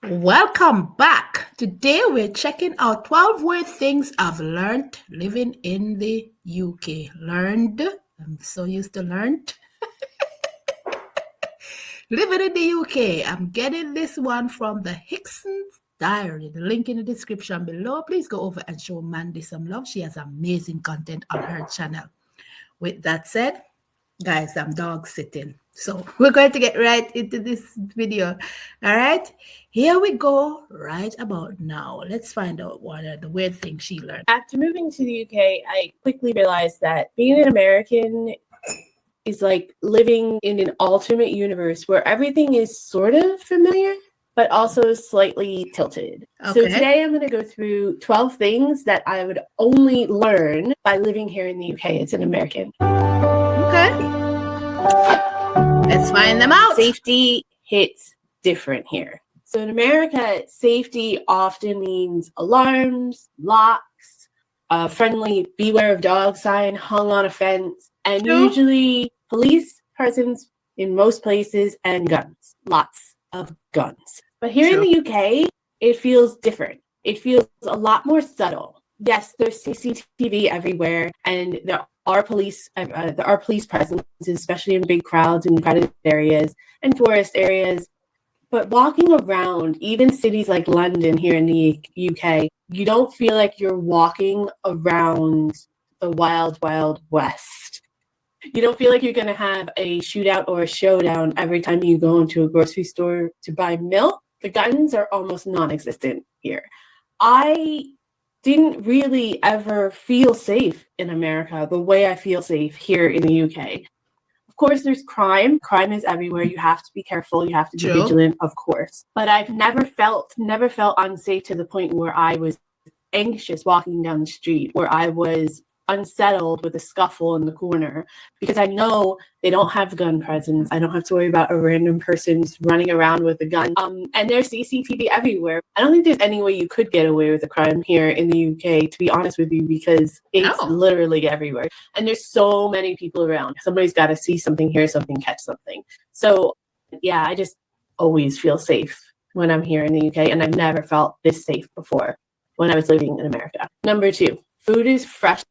Welcome back. Today we're checking out 12 weird things I've learned living in the UK. Learned. I'm so used to learned. Living in the UK. I'm getting this one from the Hickson Diary. The link in the description below. Please go over and show Mandy some love. She has amazing content on her channel. With that said, guys, I'm dog sitting. So we're going to get right into this video. All right, here we go right about now. Let's find out what are the weird things she learned. After moving to the UK, I quickly realized that being an American is like living in an alternate universe where everything is sort of familiar, but also slightly tilted. Okay. So today I'm going to go through 12 things that I would only learn by living here in the UK as an American. Okay. Let's find them out. Safety hits different here. So in America, safety often means alarms, locks, a friendly beware of dog sign hung on a fence, and usually police presence in most places and guns. Lots of guns. But here in the UK, it feels different. It feels a lot more subtle. Yes, there's CCTV everywhere, and there are police presence, especially in big crowds and crowded areas and tourist areas. But walking around, even cities like London here in the UK, you don't feel like you're walking around the wild, wild west. You don't feel like you're going to have a shootout or a showdown every time you go into a grocery store to buy milk. The guns are almost non-existent here. I didn't really ever feel safe in America the way I feel safe here in the UK. Of course, there's crime. Crime is everywhere. You have to be careful. You have to be vigilant, of course. But I've never felt unsafe to the point where I was anxious walking down the street, where I was unsettled with a scuffle in the corner, because I know they don't have gun presence. I don't have to worry about a random person running around with a gun. And there's CCTV everywhere. I don't think there's any way you could get away with a crime here in the UK, to be honest with you, because it's literally everywhere. And there's so many people around. Somebody's got to see something, hear something, catch something. So yeah, I just always feel safe when I'm here in the UK, and I've never felt this safe before when I was living in America. Number 2, food is fresh.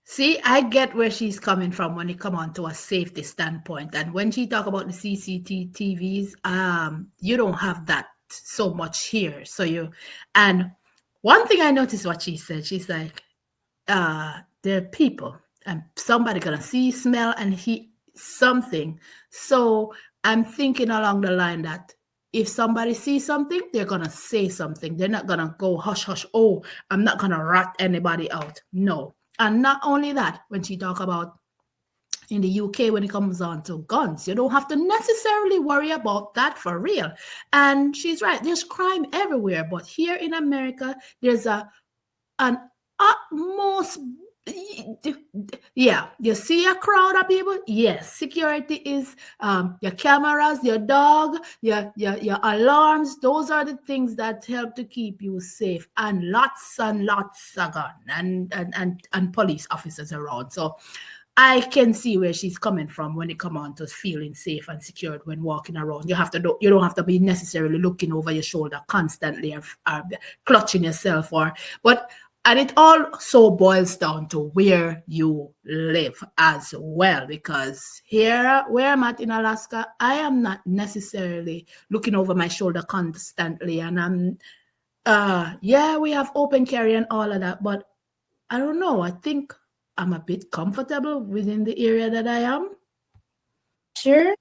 See, I get where she's coming from when it come on to a safety standpoint. And when she talk about the CCTVs, you don't have that so much here. And one thing I noticed what she said, she's like, there are people and somebody gonna see, smell, and hear something. So I'm thinking along the line that if somebody sees something, they're gonna say something. They're not gonna go hush, hush. Oh, I'm not gonna rat anybody out. No. And not only that, when she talk about in the UK, when it comes on to guns, you don't have to necessarily worry about that for real. And she's right. There's crime everywhere. But here in America, there's an utmost, you see a crowd of people. Yes, security is your cameras, your dog, your alarms. Those are the things that help to keep you safe, and lots of gun and police officers around. So I can see where she's coming from when it comes on to feeling safe and secured when walking around. You don't have to be necessarily looking over your shoulder constantly or clutching yourself and it also boils down to where you live as well, because here where I'm at in Alaska, I am not necessarily looking over my shoulder constantly, and we have open carry and all of that, but I don't know, I think I'm a bit comfortable within the area that I am. Sure.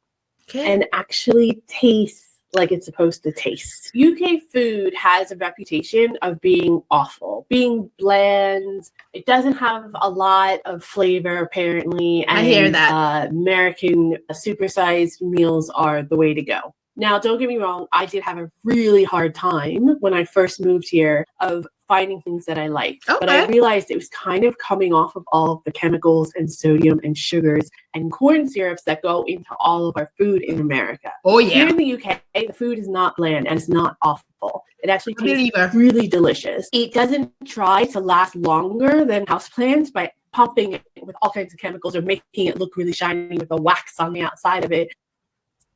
Okay. And actually taste like it's supposed to taste. UK food has a reputation of being awful, being bland. It doesn't have a lot of flavor, apparently. And, I hear that. American supersized meals are the way to go. Now, don't get me wrong. I did have a really hard time when I first moved here of finding things that I liked. Okay. But I realized it was kind of coming off of all of the chemicals and sodium and sugars and corn syrups that go into all of our food in America. Oh, yeah. Here in the UK, the food is not bland and it's not awful. It actually tastes really delicious. It doesn't try to last longer than houseplants by pumping it with all kinds of chemicals or making it look really shiny with a wax on the outside of it.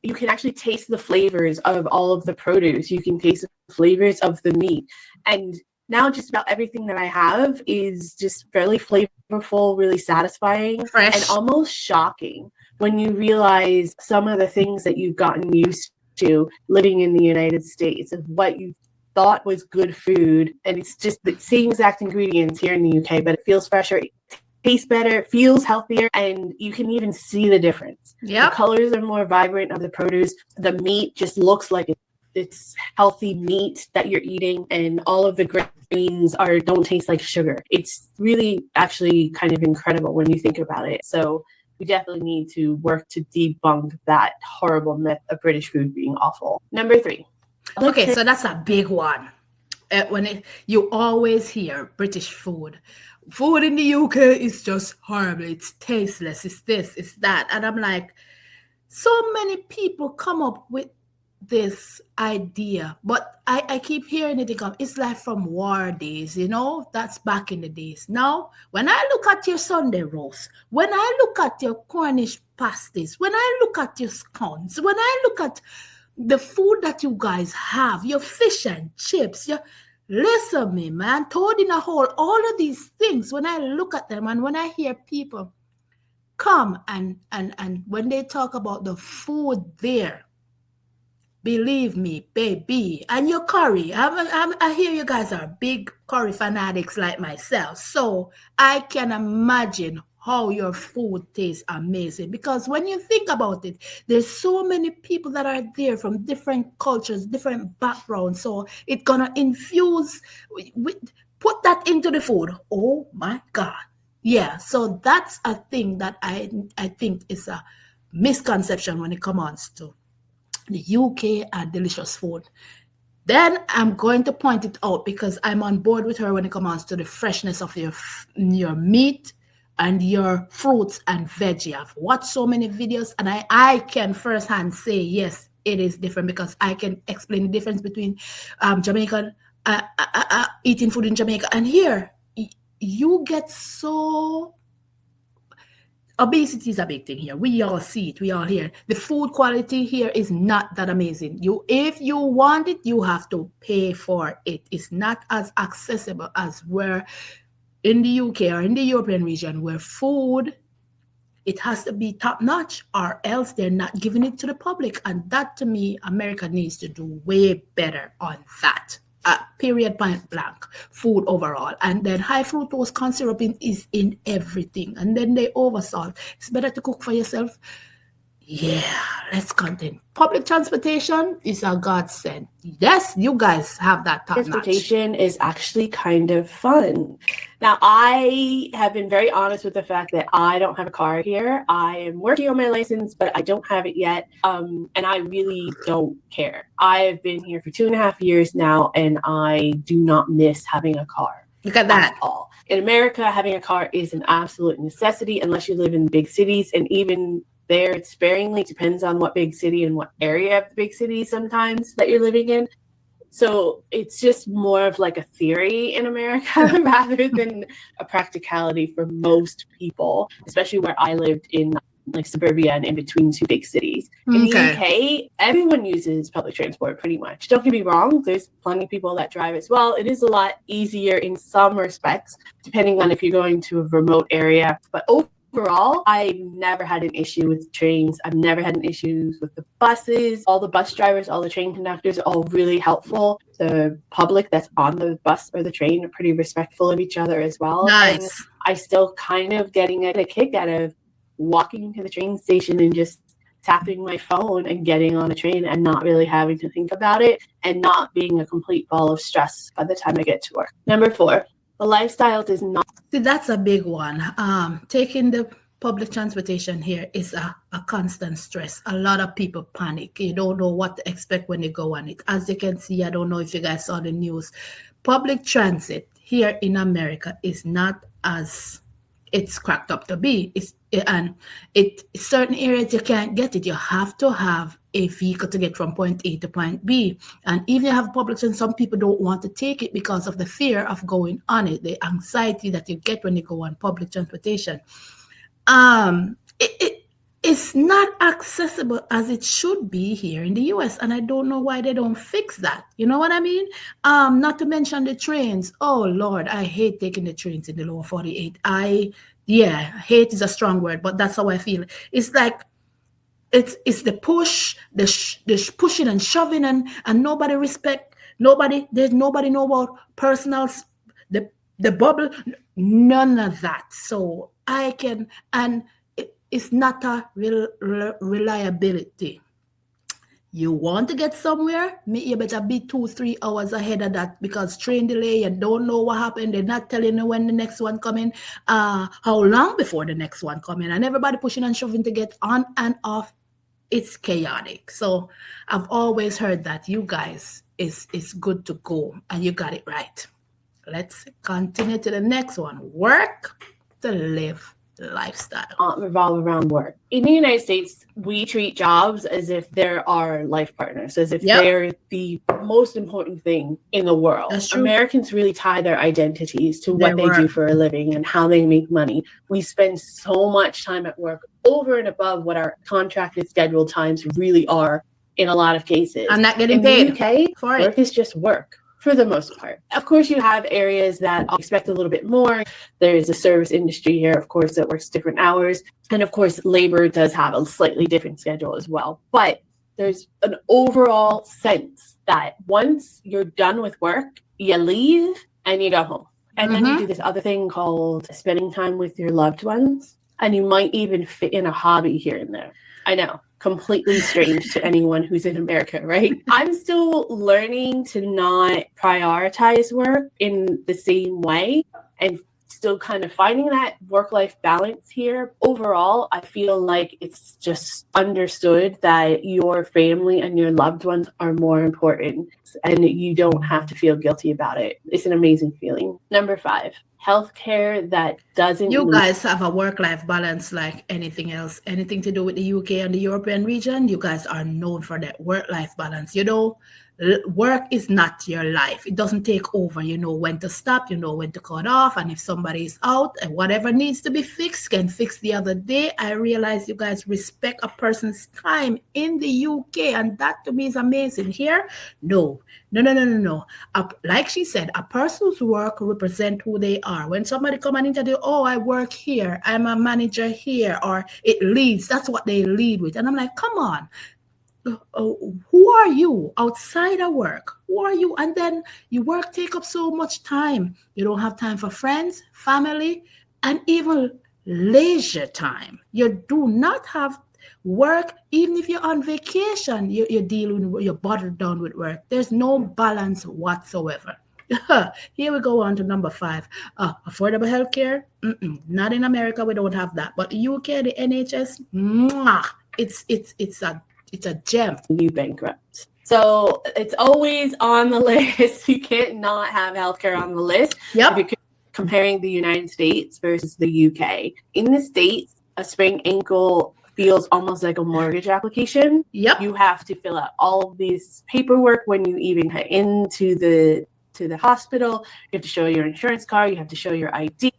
you can actually taste the flavors of all of the produce. You can taste the flavors of the meat. And now just about everything that I have is just fairly flavorful, really satisfying, Fresh. and almost shocking when you realize some of the things that you've gotten used to living in the United States of what you thought was good food. And it's just the same exact ingredients here in the UK, but it feels fresher, it tastes better, feels healthier, and you can even see the difference. Yep. The colors are more vibrant of the produce. The meat just looks like it's healthy meat that you're eating, and all of the grains don't taste like sugar. It's really actually kind of incredible when you think about it. So we definitely need to work to debunk that horrible myth of British food being awful. Number 3. Okay, so that's a big one. You always hear British food. Food in the UK is just horrible. It's tasteless. It's this, it's that. And I'm like, so many people come up with this idea, but I keep hearing it come. It's like from war days, that's back in the days. Now, when I look at your Sunday roast, when I look at your Cornish pasties, when I look at your scones, when I look at the food that you guys have, your fish and chips, listen me, man, toad in a hole, all of these things, when I look at them and when I hear people come and when they talk about the food there, believe me, baby, and your curry, I hear you guys are big curry fanatics like myself, so I can imagine how your food tastes amazing. Because when you think about it, there's so many people that are there from different cultures, different backgrounds. So it's gonna infuse, put that into the food. Oh my God. Yeah, so that's a thing that I think is a misconception when it comes to the UK and delicious food. Then I'm going to point it out because I'm on board with her when it comes to the freshness of your meat and your fruits and veggie. I've watched so many videos and I can firsthand say, yes, it is different because I can explain the difference between Jamaican, eating food in Jamaica and here. You get so... Obesity is a big thing here. We all see it. We all hear it. The food quality here is not that amazing. If you want it, you have to pay for it. It's not as accessible as where in the UK or in the European region where food, it has to be top notch or else they're not giving it to the public. And that to me, America needs to do way better on that. Period, point blank. Food overall. And then high fructose corn syrup is in everything. And then they oversalt. It's better to cook for yourself. Yeah, let's continue. Public transportation is a godsend. Yes, you guys have that top Transportation notch. is actually kind of fun. Now, I have been very honest with the fact that I don't have a car here. I am working on my license, but I don't have it yet. And I really don't care. I've been here for 2.5 years now, and I do not miss having a car. Look at that. At all. In America, having a car is an absolute necessity unless you live in big cities, and even there, it sparingly depends on what big city and what area of the big city sometimes that you're living in. So it's just more of like a theory in America rather than a practicality for most people, especially where I lived in like suburbia and in between two big cities. In the UK, everyone uses public transport pretty much. Don't get me wrong, there's plenty of people that drive as well. It is a lot easier in some respects, depending on if you're going to a remote area. But overall, I've never had an issue with trains. I've never had an issue with the buses. All the bus drivers, all the train conductors are all really helpful. The public that's on the bus or the train are pretty respectful of each other as well. Nice. And I still kind of getting a kick out of walking to the train station and just tapping my phone and getting on a train and not really having to think about it and not being a complete ball of stress by the time I get to work. Number 4. The lifestyle does not... See, that's a big one. Taking the public transportation here is a constant stress. A lot of people panic. You don't know what to expect when you go on it. As you can see, I don't know if you guys saw the news. Public transit here in America is not as it's cracked up to be. Certain areas you can't get it. You have to have a vehicle to get from point A to point B. And even if you have public transit, some people don't want to take it because of the fear of going on it, the anxiety that you get when you go on public transportation. it's not accessible as it should be here in the US, and I don't know why they don't fix that. You know what I mean? Not to mention the trains. Oh Lord, I hate taking the trains in the lower 48. Yeah, hate is a strong word, but that's how I feel. It's like it's the push, the pushing and shoving, and nobody respect nobody. There's nobody know about personal the bubble, none of that. So I can, and it's not a reliability. You want to get somewhere, you better be 2 3 hours ahead of that, because train delay, you don't know what happened. They're not telling you when the next one coming, how long before the next one coming, and everybody pushing and shoving to get on and off. It's chaotic. So I've always heard that you guys is good to go, and you got it right. Let's continue to the next one. Work to live lifestyle. Revolve around work. In the United States, we treat jobs as if they're our life partners, as if they're the most important thing in the world. That's true. Americans really tie their identities to what they do for a living and how they make money. We spend so much time at work over and above what our contracted scheduled times really are in a lot of cases. I'm not getting paid. In the UK, for work is just work. For the most part. Of course, you have areas that expect a little bit more. There's a service industry here, of course, that works different hours. And of course, labor does have a slightly different schedule as well. But there's an overall sense that once you're done with work, you leave and you go home. And then you do this other thing called spending time with your loved ones. And you might even fit in a hobby here and there. I know. Completely strange to anyone who's in America, right? I'm still learning to not prioritize work in the same way and still kind of finding that work-life balance here. Overall, I feel like it's just understood that your family and your loved ones are more important, and you don't have to feel guilty about it. It's an amazing feeling. Number 5. Healthcare that doesn't. You guys have a work-life balance like anything else. Anything to do with the UK and the European region, you guys are known for that work-life balance. You know, work is not your life. It doesn't take over. You know when to stop, you know when to cut off, and if somebody is out and whatever needs to be fixed can fix the other day. I realize you guys respect a person's time in the UK, and that to me is amazing. Here, no. Like she said, a person's work represent who they are. When somebody come and interview, oh, I work here, I'm a manager here, or it leads. That's what they lead with, and I'm like, come on. Who are you outside of work? Who are you? And then your work take up so much time. You don't have time for friends, family, and even leisure time. You do not have work. Even if you're on vacation, you're dealing with, you're bottled down with work. There's no balance whatsoever. Here we go on to number 5. Affordable healthcare. Not in America, we don't have that. But the UK, the NHS, it's a gem. You bankrupt. So it's always on the list. You can't not have healthcare on the list. Yep. If you're comparing the United States versus the UK. In the States, a sprained ankle feels almost like a mortgage application. Yep. You have to fill out all of these paperwork when you even get into the hospital. You have to show your insurance card. You have to show your ID.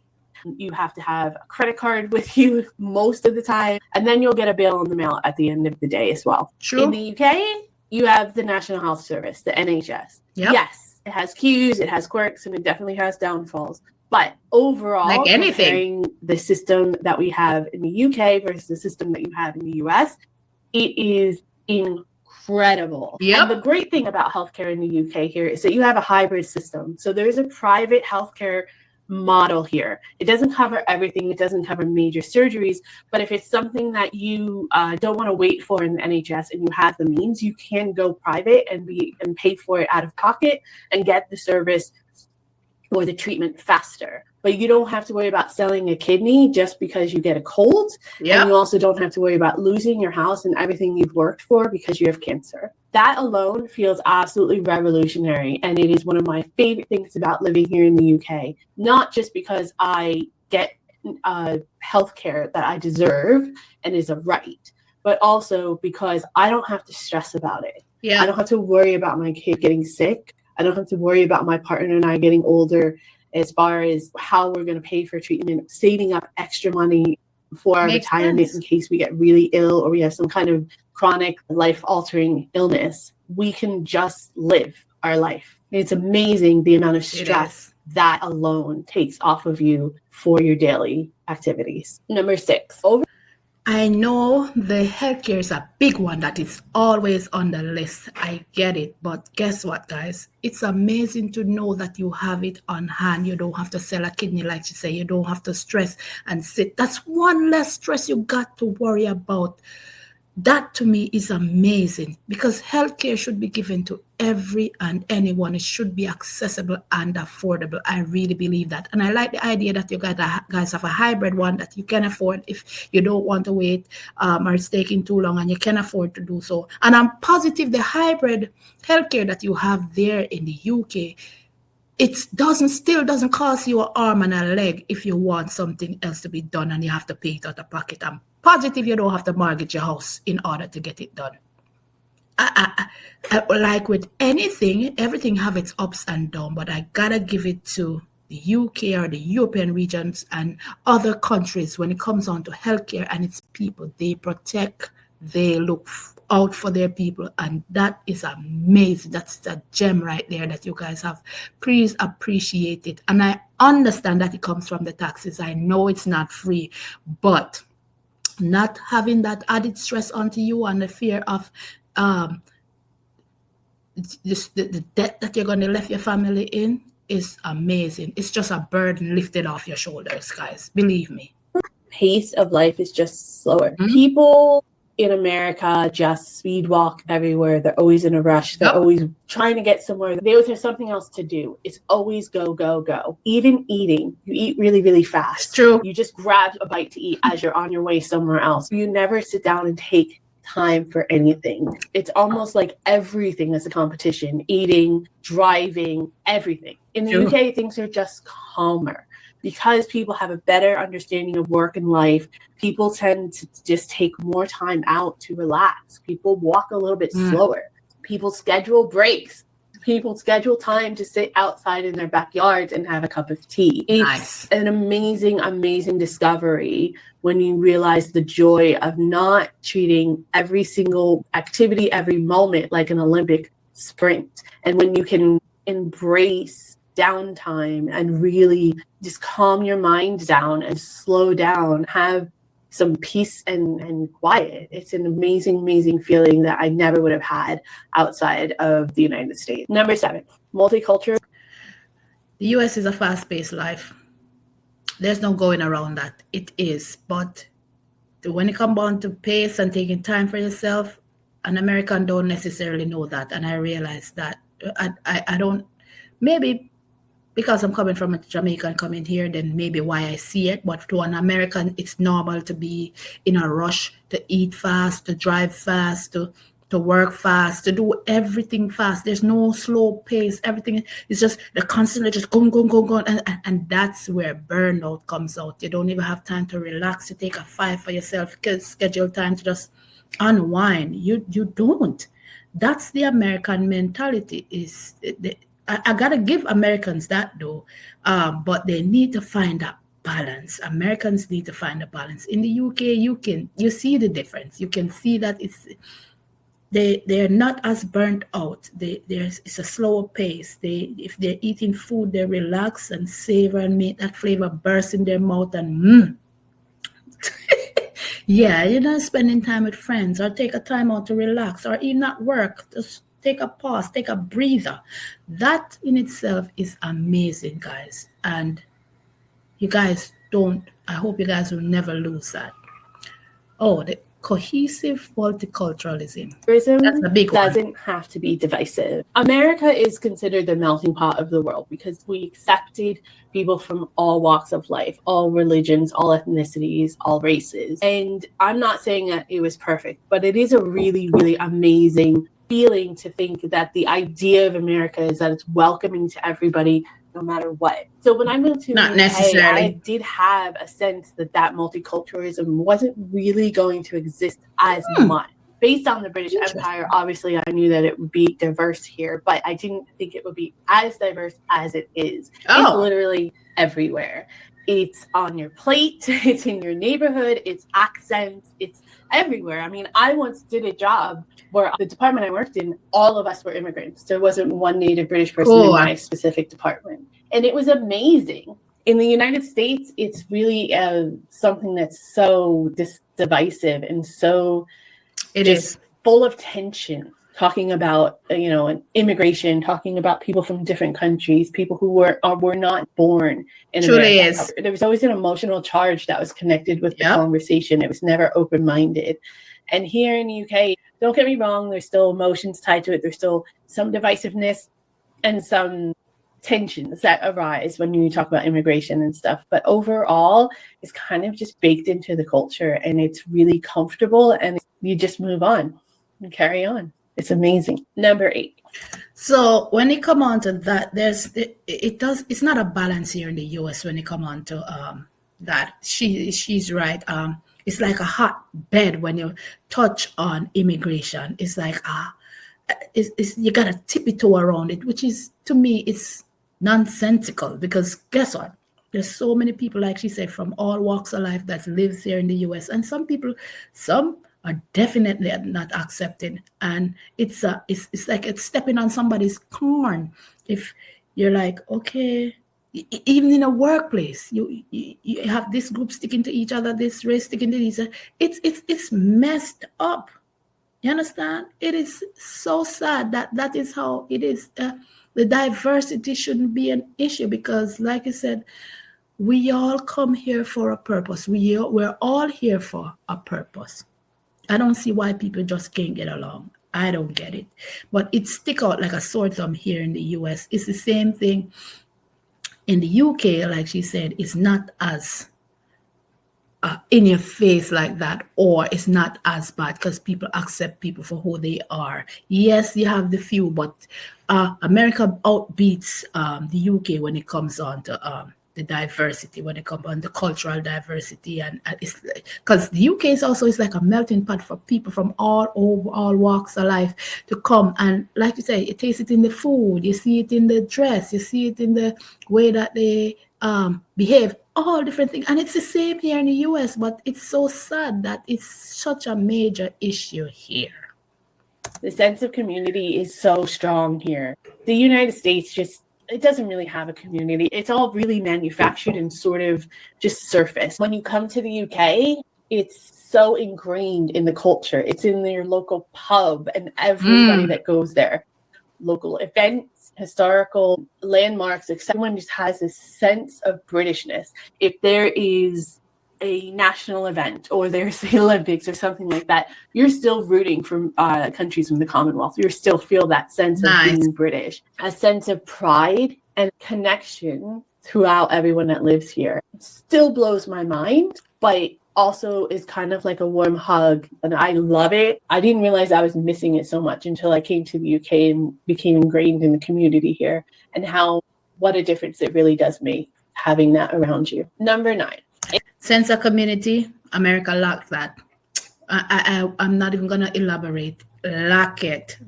You have to have a credit card with you most of the time, and then you'll get a bill in the mail at the end of the day as well. True. In the UK, you have the National Health Service, the NHS. Yep. Yes, it has cues, it has quirks, and it definitely has downfalls. But overall, like anything, comparing the system that we have in the UK versus the system that you have in the US, it is incredible. Yep. And the great thing about healthcare in the UK here is that you have a hybrid system. So there's a private healthcare model here. It doesn't cover everything. It doesn't cover major surgeries, but if it's something that you don't want to wait for in the NHS and you have the means, you can go private and pay for it out of pocket and get the service or the treatment faster. But you don't have to worry about selling a kidney just because you get a cold. Yep. And you also don't have to worry about losing your house and everything you've worked for because you have cancer. That alone feels absolutely revolutionary. And it is one of my favorite things about living here in the UK. Not just because I get healthcare that I deserve and is a right, but also because I don't have to stress about it. Yeah. I don't have to worry about my kid getting sick. I don't have to worry about my partner and I getting older as far as how we're going to pay for treatment, saving up extra money for our Makes retirement sense. in case we get really ill or we have some kind of chronic life-altering illness. We can just live our life. It's amazing the amount of stress that alone takes off of you for your daily activities. Number 6, I know the healthcare is a big one that is always on the list. I get it. But guess what, guys? It's amazing to know that you have it on hand. You don't have to sell a kidney, like you say. You don't have to stress and sit. That's one less stress you got to worry about. That to me is amazing because healthcare should be given to every and anyone. It should be accessible and affordable. I really believe that. And I like the idea that you guys have a hybrid one that you can afford if you don't want to wait or it's taking too long and you can afford to do so. And I'm positive the hybrid healthcare that you have there in the UK, it doesn't cost you an arm and a leg if you want something else to be done and you have to pay it out of pocket. I'm positive you don't have to mortgage your house in order to get it done. Like with anything, everything have its ups and downs, but I gotta give it to the UK or the European regions and other countries when it comes on to healthcare and its people. They protect, they look out for their people, and that is amazing. That's a gem right there that you guys have. Please appreciate it. And I understand that it comes from the taxes. I know it's not free, but not having that added stress onto you and the fear of the debt that you're going to left your family in is amazing. It's just a burden lifted off your shoulders, guys. Believe me. Pace of life is just slower. People in America just speed walk everywhere. They're always in a rush. They're always trying to get somewhere. They always have something else to do. It's always go, go, go. Even eating, you eat really, really fast. It's true. You just grab a bite to eat as you're on your way somewhere else. You never sit down and take time for anything. It's almost like everything is a competition. Eating, driving, everything. In the UK, things are just calmer. Because people have a better understanding of work and life, people tend to just take more time out to relax. People walk a little bit slower. People schedule breaks. People schedule time to sit outside in their backyards and have a cup of tea. It's an amazing, amazing discovery when you realize the joy of not treating every single activity, every moment like an Olympic sprint. And when you can embrace downtime and really just calm your mind down and slow down, have some peace and quiet. It's an amazing, amazing feeling that I never would have had outside of the United States. Number 7, multicultural. The US is a fast-paced life. There's no going around that. It is. But when it comes down to pace and taking time for yourself, an American don't necessarily know that. And I realize that I don't, maybe because I'm coming from a Jamaican coming here, then maybe why I see it. But to an American, it's normal to be in a rush, to eat fast, to drive fast, to work fast, to do everything fast. There's no slow pace. Everything is just, they're constantly just going. And that's where burnout comes out. You don't even have time to relax, to take a 5 for yourself, schedule time to just unwind. You don't. That's the American mentality. I gotta give Americans that though, but they need to find that balance. Americans need to find a balance. In the UK, you see the difference. You can see that they're not as burnt out. It's a slower pace. If they're eating food, they relax and savor and make that flavor burst in their mouth and yeah, spending time with friends or take a time out to relax or even at work. Just take a pause, take a breather. That in itself is amazing, guys. And you guys I hope you guys will never lose that. Oh, the cohesive multiculturalism. That's a big one. Doesn't have to be divisive. America is considered the melting pot of the world because we accepted people from all walks of life, all religions, all ethnicities, all races. And I'm not saying that it was perfect, but it is a really, really amazing feeling to think that the idea of America is that it's welcoming to everybody no matter what. So when I moved to Not the UK, necessarily. I did have a sense that multiculturalism wasn't really going to exist as much. based on the British Empire, obviously I knew that it would be diverse here, but I didn't think it would be as diverse as it is. It's literally everywhere. It's on your plate, it's in your neighborhood, it's accents, it's everywhere. I mean, I once did a job where the department I worked in, all of us were immigrants. There wasn't one native British person in my specific department. And it was amazing. In the United States, it's really something that's so divisive and so just full of tension, talking about, immigration, talking about people from different countries, people who were not born in America. There was always an emotional charge that was connected with the conversation. It was never open-minded. And here in the UK, don't get me wrong, there's still emotions tied to it. There's still some divisiveness and some tensions that arise when you talk about immigration and stuff. But overall, it's kind of just baked into the culture, and it's really comfortable, and you just move on and carry on. It's amazing. Number 8. So when it come on to that, it's not a balance here in the US when it come on to that. She's right. It's like a hot bed when you touch on immigration. It's like you gotta tiptoe around it, which is, to me, it's nonsensical, because guess what? There's so many people, like she said, from all walks of life that lives here in the US, and some are definitely not accepted, and it's like it's stepping on somebody's corn. If you're like, okay, even in a workplace, you have this group sticking to each other, this race sticking to each other. It's messed up. You understand? It is so sad that is how it is. The diversity shouldn't be an issue, because, like I said, we all come here for a purpose. We're all here for a purpose. I don't see why people just can't get along. I don't get it. But it stick out like a sore thumb here in the US. It's the same thing in the UK, like she said. It's not as in your face like that, or it's not as bad because people accept people for who they are. Yes, you have the few, but America outbeats the UK when it comes on to the diversity, when it comes on the cultural diversity, and it's because the UK is like a melting pot for people from all walks of life to come. And like you say, you taste it in the food, you see it in the dress, you see it in the way that they behave, all different things. And it's the same here in the US, but it's so sad that it's such a major issue here. The sense of community is so strong here. The United States it doesn't really have a community. It's all really manufactured and sort of just surface. When you come to the UK, it's so ingrained in the culture. It's in your local pub and everybody that goes there. Local events, historical landmarks, everyone just has this sense of Britishness. If there is a national event or there's the Olympics or something like that, you're still rooting for countries from the Commonwealth. You still feel that sense of being British, a sense of pride and connection throughout everyone that lives here. It still blows my mind, but also is kind of like a warm hug, and I love it. I didn't realize I was missing it so much until I came to the UK and became ingrained in the community here, and what a difference it really does make having that around you. Number 9. Sense of community. America lacks that. I'm not even gonna elaborate. Lack it.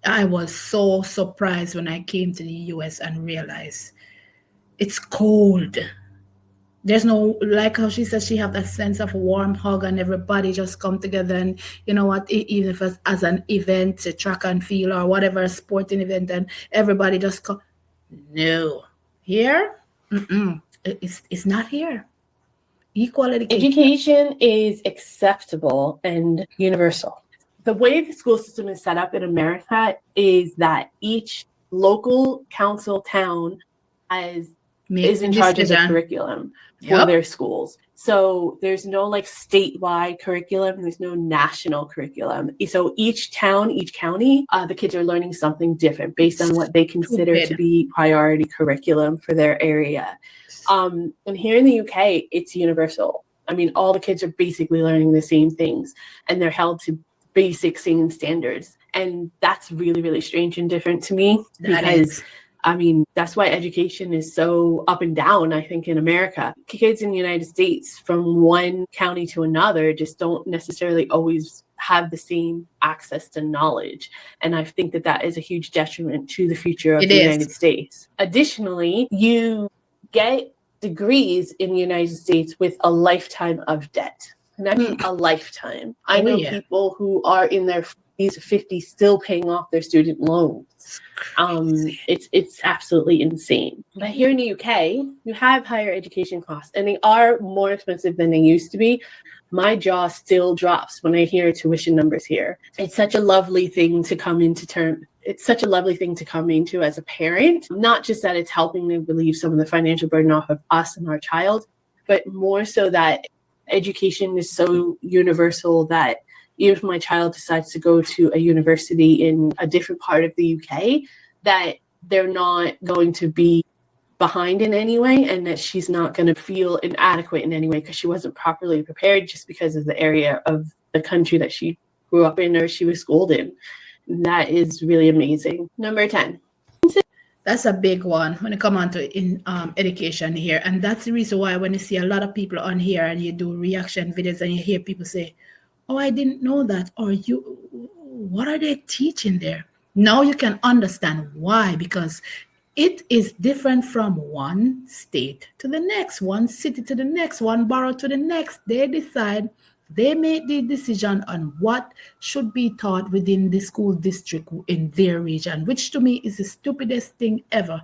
I was so surprised when I came to the US and realized it's cold. There's no, like how she said, she have that sense of a warm hug and everybody just come together, and you know what, even if it's as an event, a track and field or whatever, a sporting event, and everybody just come. No. Here? It's not here. Equality. Education is acceptable and universal. The way the school system is set up in America is that each local council town is in charge of the curriculum for their schools. So there's no like statewide curriculum. There's no national curriculum. So each town, each county, the kids are learning something different based on what they consider to be priority curriculum for their area. And here in the UK, it's universal. I mean, all the kids are basically learning the same things, and they're held to basic singing standards. And that's really, really strange and different to me, because I mean, that's why education is so up and down, I think, in America. Kids in the United States from one county to another just don't necessarily always have the same access to knowledge. And I think that that is a huge detriment to the future of the United States. Additionally, you get degrees in the United States with a lifetime of debt. And I mean a lifetime. I know people who are in their 40s, 50s still paying off their student loans. It's absolutely insane. But here in the UK, you have higher education costs, and they are more expensive than they used to be. My jaw still drops when I hear tuition numbers here. It's such a lovely thing to come into term. It's such a lovely thing to come into as a parent, not just that it's helping to relieve some of the financial burden off of us and our child, but more so that education is so universal that even if my child decides to go to a university in a different part of the UK, that they're not going to be behind in any way, and that she's not going to feel inadequate in any way because she wasn't properly prepared just because of the area of the country that she grew up in or she was schooled in. That is really amazing. Number 10. That's a big one when it comes on to education here. And that's the reason why when you see a lot of people on here and you do reaction videos and you hear people say, oh, I didn't know that, or what are they teaching there? Now you can understand why, because it is different from one state to the next, one city to the next, one borough to the next. They decide, they make the decision on what should be taught within the school district in their region, which to me is the stupidest thing ever.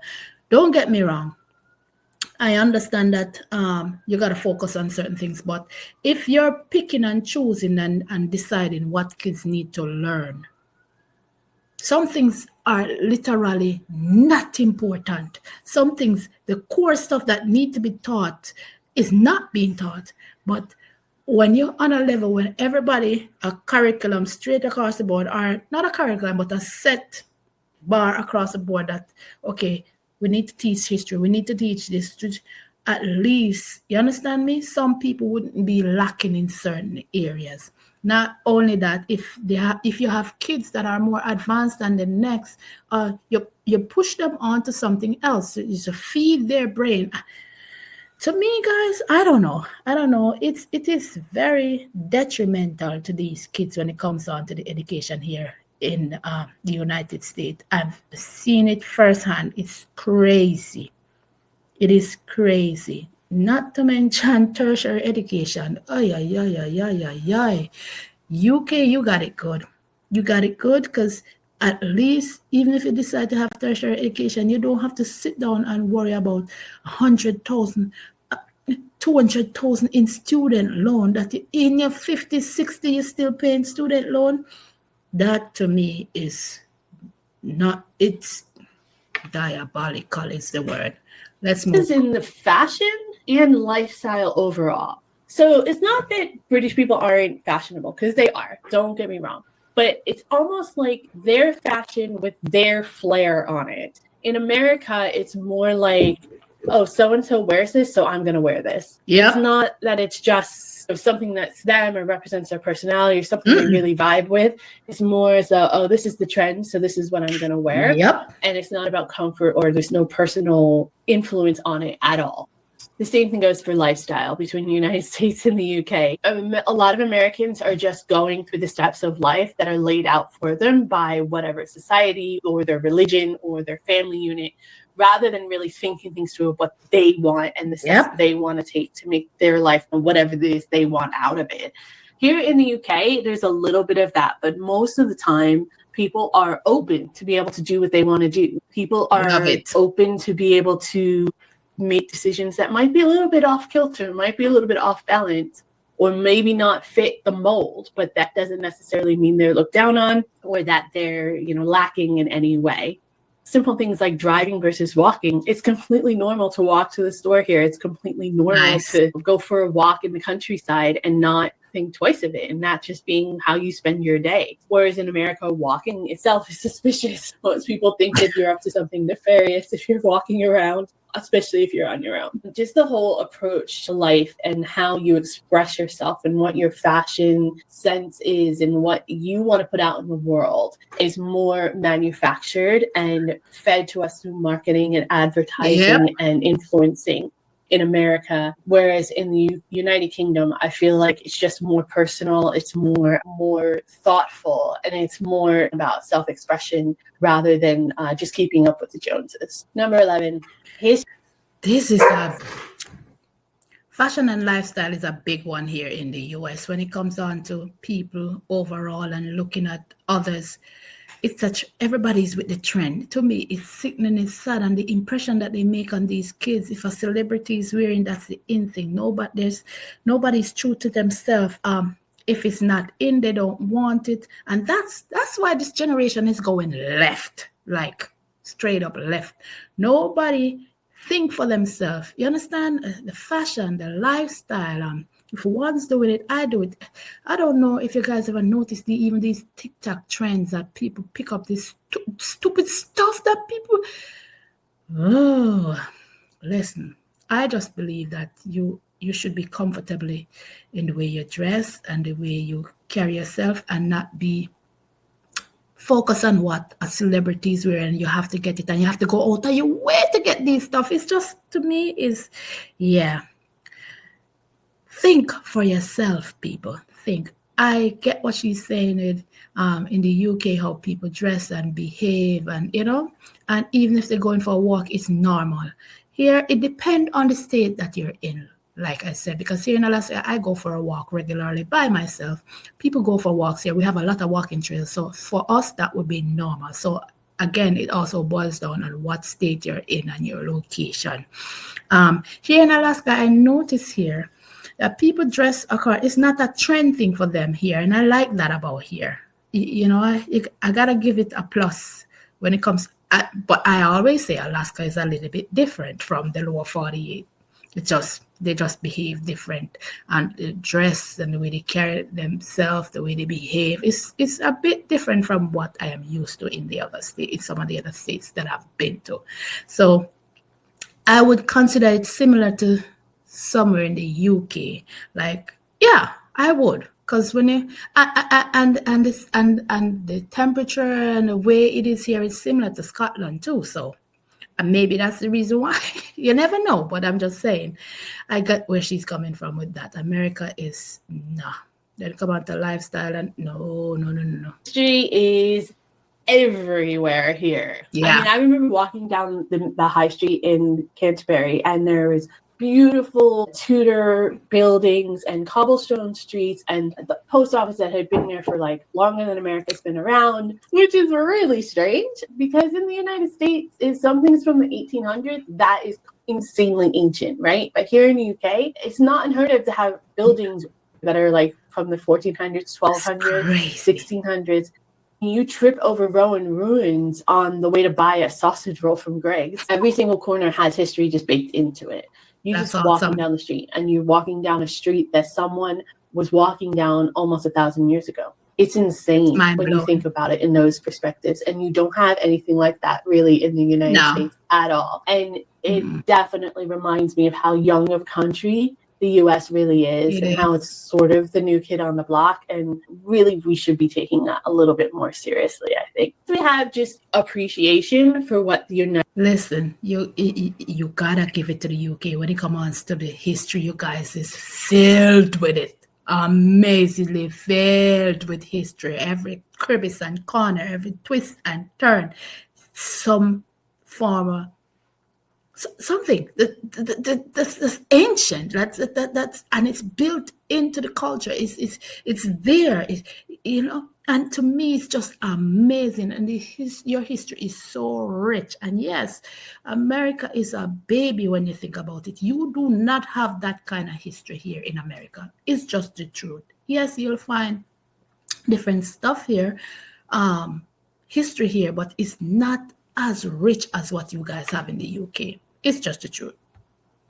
Don't get me wrong. I understand that you got to focus on certain things, but if you're picking and choosing and deciding what kids need to learn, some things are literally not important. Some things, the core stuff that need to be taught is not being taught. But when you're on a level when everybody, a curriculum straight across the board, or not a curriculum, but a set bar across the board that, okay, we need to teach history, we need to teach this, at least, you understand me? Some people wouldn't be lacking in certain areas. Not only that, if you have kids that are more advanced than the next, you push them on to something else. You just feed their brain. To me, guys, I don't know. It is very detrimental to these kids when it comes on to the education here in the United States. I've seen it firsthand. It's crazy. It is crazy. Not to mention tertiary education. UK, you got it good. You got it good because at least even if you decide to have tertiary education, you don't have to sit down and worry about 100,000, 200,000 in student loan that in your 50, 60, you're still paying student loan. That to me is not, it's diabolical is the word. Let's move. This is in the fashion and lifestyle overall. So it's not that British people aren't fashionable, because they are, don't get me wrong. But it's almost like their fashion with their flair on it. In America, it's more like, oh, so-and-so wears this, so I'm going to wear this. Yeah. It's not that it's just something that's them or represents their personality or something they really vibe with. It's more as a, oh, this is the trend, so this is what I'm going to wear. Yep. And it's not about comfort, or there's no personal influence on it at all. The same thing goes for lifestyle between the United States and the UK. A lot of Americans are just going through the steps of life that are laid out for them by whatever society or their religion or their family unit, rather than really thinking things through of what they want and the steps they want to take to make their life and whatever it is they want out of it. Here in the UK, there's a little bit of that, but most of the time, people are open to be able to do what they want to do. People are open to be able to make decisions that might be a little bit off kilter, might be a little bit off balance, or maybe not fit the mold, but that doesn't necessarily mean they're looked down on or that they're, lacking in any way. Simple things like driving versus walking. It's completely normal to walk to the store here. It's completely normal to go for a walk in the countryside and not think twice of it and not just being how you spend your day. Whereas in America, walking itself is suspicious. Most people think that you're up to something nefarious if you're walking around, especially if you're on your own. Just the whole approach to life and how you express yourself and what your fashion sense is and what you want to put out in the world is more manufactured and fed to us through marketing and advertising and influencing in America, whereas in the United Kingdom, I feel like it's just more personal, it's more thoughtful, and it's more about self-expression rather than just keeping up with the Joneses. Number 11, this is a fashion and lifestyle is a big one here in the US when it comes on to people overall and looking at others. It's such everybody's with the trend. To me, it's sickening, it's sad, and the impression that they make on these kids. If a celebrity is wearing, that's the in thing. Nobody's true to themselves. If it's not in, they don't want it, and that's why this generation is going left, like straight up left. Nobody think for themselves. You understand? The fashion, the lifestyle. If one's doing it, I do it. I don't know if you guys ever noticed even these TikTok trends that people pick up this stupid stuff that people. Oh, listen. I just believe that you should be comfortably in the way you dress and the way you carry yourself, and not be focused on what a celebrity is wearing. You have to get it, and you have to go out of your way to get these stuff. It's just, to me, yeah. Think for yourself, people. Think. I get what she's saying in the UK, how people dress and behave, and and even if they're going for a walk, it's normal. Here, it depends on the state that you're in, like I said, because here in Alaska, I go for a walk regularly by myself. People go for walks here. We have a lot of walking trails. So for us, that would be normal. So again, it also boils down on what state you're in and your location. Here in Alaska, I notice here that people dress according. It's not a trend thing for them here, and I like that about here. I gotta give it a plus when it comes. But I always say Alaska is a little bit different from the lower 48. They just behave different, and the dress and the way they carry themselves, the way they behave, it's a bit different from what I am used to in the other states, in some of the other states that I've been to. So I would consider it similar to somewhere in the UK. Like, yeah, I would, because when you and the temperature and the way it is here is similar to Scotland too. So, and maybe that's the reason why. You never know, but I'm just saying, I get where she's coming from with that. America is nah. Then come on to lifestyle and no. History is everywhere here. Yeah. I mean, I remember walking down the high street in Canterbury, and there was beautiful Tudor buildings and cobblestone streets and the post office that had been there for like longer than America's been around, which is really strange because in the United States, if something's from the 1800s, that is insanely ancient, right? But here in the UK, it's not unheard of to have buildings that are like from the 1400s, 1200s, 1600s. You trip over Rowan ruins on the way to buy a sausage roll from Greg's. Every single corner has history just baked into it. That's just walking down the street, and you're walking down a street that someone was walking down almost 1,000 years ago. It's insane when you think about it in those perspectives, and you don't have anything like that really in the United States at all. And it definitely reminds me of how young of a country the US really is, and how it's sort of the new kid on the block, and really we should be taking that a little bit more seriously, I think. We have just appreciation for what the United. Listen, you gotta give it to the UK when it comes to the history. You guys is filled with it, amazingly filled with history. Every crevice and corner, every twist and turn, some form of something that's ancient. That's and it's built into the culture. It's there. And to me, it's just amazing. And your history is so rich. And yes, America is a baby when you think about it. You do not have that kind of history here in America. It's just the truth. Yes, you'll find different stuff here, history here, but it's not as rich as what you guys have in the UK. It's just the truth.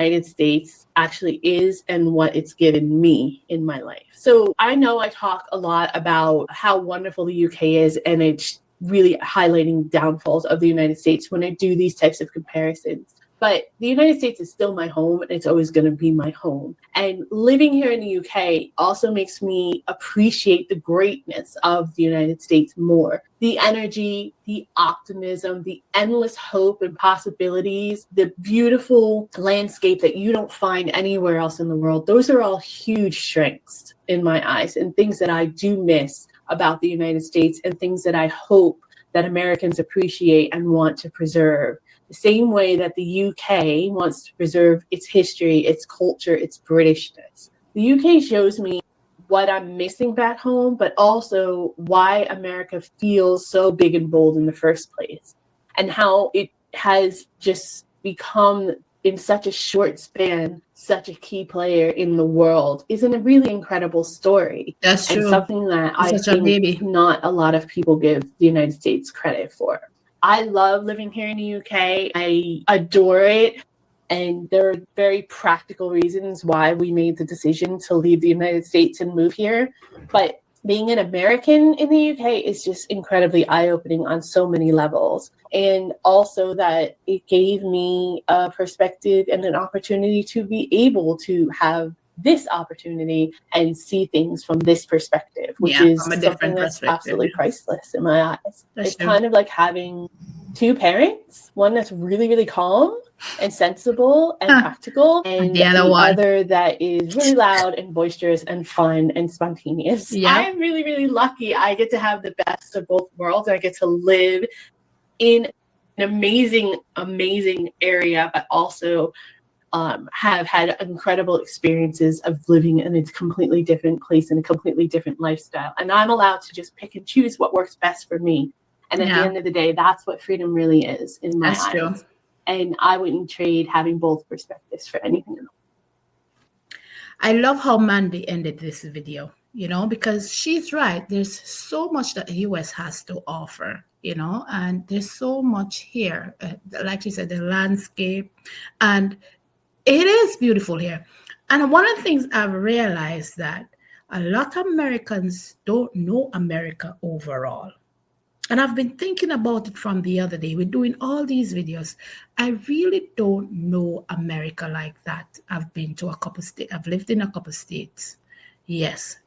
United States actually is and what it's given me in my life. So I know I talk a lot about how wonderful the UK is, and it's really highlighting downfalls of the United States when I do these types of comparisons. But the United States is still my home, and it's always going to be my home. And living here in the UK also makes me appreciate the greatness of the United States more. The energy, the optimism, the endless hope and possibilities, the beautiful landscape that you don't find anywhere else in the world. Those are all huge strengths in my eyes, and things that I do miss about the United States, and things that I hope that Americans appreciate and want to preserve. The same way that the UK wants to preserve its history, its culture, its Britishness. The UK shows me what I'm missing back home, but also why America feels so big and bold in the first place, and how it has just become, in such a short span, such a key player in the world. Isn't a really incredible story. That's and true. something that It's I such a think baby. not a lot of people give the United States credit for. I love living here in the UK. I adore it. And there are very practical reasons why we made the decision to leave the United States and move here. But being an American in the UK is just incredibly eye-opening on so many levels. And also that it gave me a perspective and an opportunity to be able to have this opportunity and see things from this perspective, which is from a something different that's perspective. absolutely priceless in my eyes. That's It's true. kind of like having two parents, one that's really, really calm and sensible and practical, and the other one. other that is really loud and boisterous and fun and spontaneous. Yep. I'm really, really lucky. I get to have the best of both worlds. I get to live in an amazing, amazing area, but also have had incredible experiences of living in a completely different place and a completely different lifestyle. And I'm allowed to just pick and choose what works best for me. And at the end of the day, that's what freedom really is in my eyes. True. And I wouldn't trade having both perspectives for anything else. I love how Mandy ended this video, because she's right. There's so much that the US has to offer, and there's so much here. Like she said, the landscape, and it is beautiful here. And one of the things I've realized that a lot of Americans don't know America overall. And I've been thinking about it from the other day. We're doing all these videos. I really don't know America like that. I've been to a couple states. I've lived in a couple states. Yes.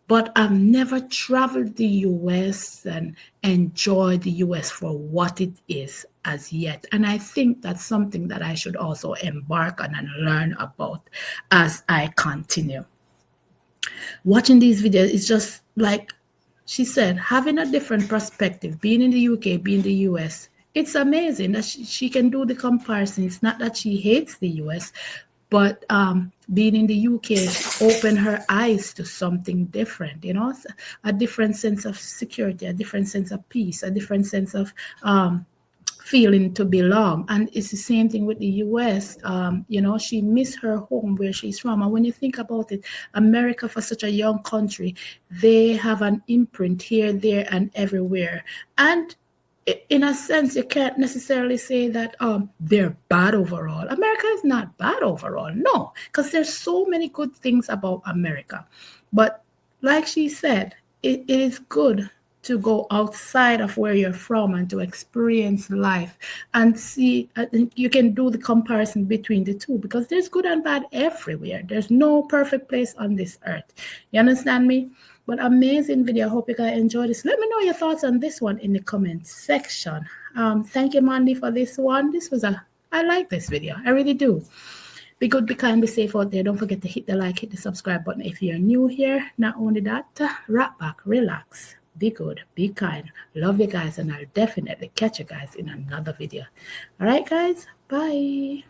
But I've never traveled the US and enjoyed the US for what it is as yet. And I think that's something that I should also embark on and learn about as I continue. Watching these videos is just like she said, having a different perspective, being in the UK, being in the US, it's amazing that she can do the comparison. It's not that she hates the US, but being in the UK opened her eyes to something different, a different sense of security, a different sense of peace, a different sense of feeling to belong. And it's the same thing with the US. She missed her home where she's from. And when you think about it, America, for such a young country, they have an imprint here, there, and everywhere. And in a sense, you can't necessarily say that they're bad overall. America is not bad overall, no, because there's so many good things about America. But like she said, it is good to go outside of where you're from and to experience life and see. You can do the comparison between the two, because there's good and bad everywhere. There's no perfect place on this earth. You understand me? But amazing video. I hope you guys enjoyed this. Let me know your thoughts on this one in the comment section. Thank you, Mandy, for this one. I like this video. I really do. Be good, be kind, be safe out there. Don't forget to hit the like, hit the subscribe button if you're new here. Not only that, rock back, relax, be good, be kind. Love you guys, and I'll definitely catch you guys in another video. All right, guys. Bye.